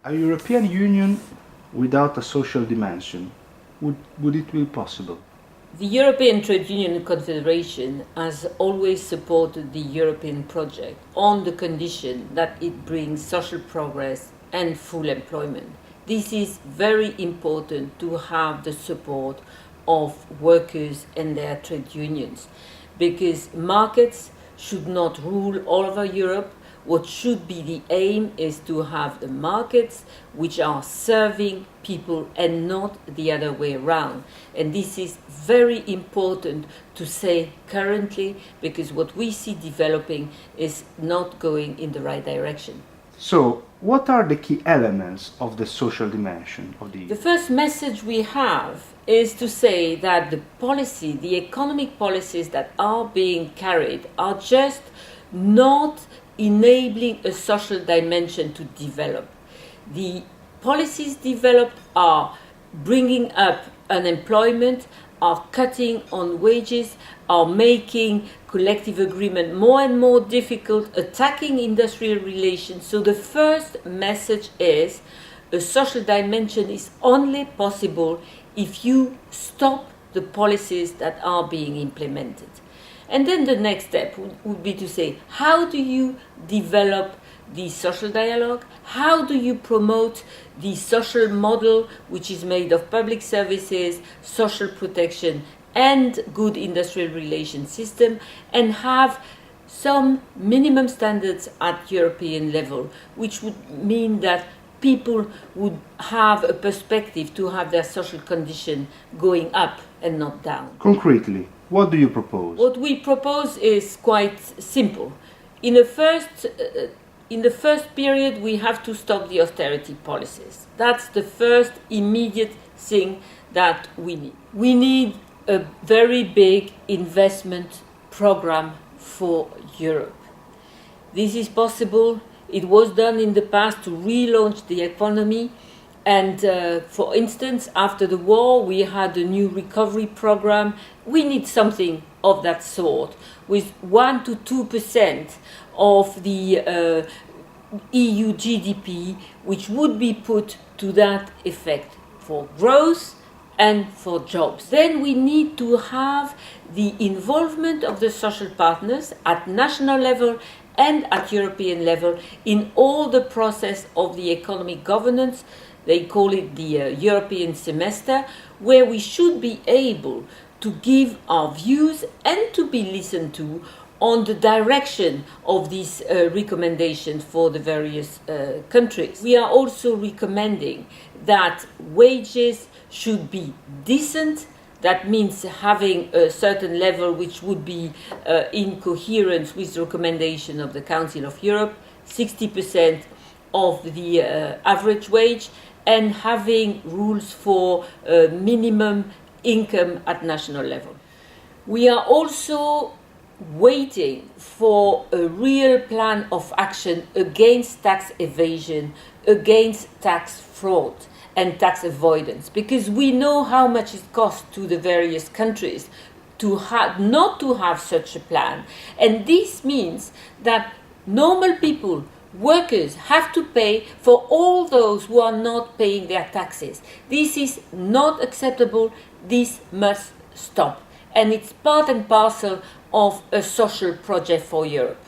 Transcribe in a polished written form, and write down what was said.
A European Union without a social dimension, would it be possible? The European Trade Union Confederation has always supported the European project on the condition that it brings social progress and full employment. This is very important to have the support of workers and their trade unions, because markets should not rule all over Europe. What should be the aim is to have the markets which are serving people and not the other way around. And this is very important to say currently, because what we see developing is not going in the right direction. So, what are the key elements of the social dimension of the EU? The first message we have is to say that the economic policies that are being carried are just not enabling a social dimension to develop. The policies developed are bringing up unemployment, are cutting on wages, are making collective agreement more and more difficult, attacking industrial relations. So the first message is a social dimension is only possible if you stop the policies that are being implemented. And then the next step would be to say, how do you develop the social dialogue? How do you promote the social model, which is made of public services, social protection, and good industrial relations system, and have some minimum standards at European level, which would mean that people would have a perspective to have their social condition going up and not down. Concretely, what do you propose? What we propose is quite simple. In the first period, we have to stop the austerity policies. That's the first immediate thing that we need. We need a very big investment program for Europe. This is possible. It was done in the past to relaunch the economy. And for instance, after the war, we had a new recovery program. We need something of that sort, with 1 to 2% of the EU GDP, which would be put to that effect for growth and for jobs. Then we need to have the involvement of the social partners at national level and at European level in all the process of the economic governance. They call it the European semester, where we should be able to give our views and to be listened to on the direction of these recommendations for the various countries. We are also recommending that wages should be decent. That means having a certain level which would be in coherence with the recommendation of the Council of Europe, 60% of the average wage, and having rules for minimum income at national level. We are also waiting for a real plan of action against tax evasion, against tax fraud and tax avoidance, because we know how much it costs to the various countries to not to have such a plan. And this means that normal people, workers, have to pay for all those who are not paying their taxes. This is not acceptable. This must stop. And it's part and parcel of a social project for Europe.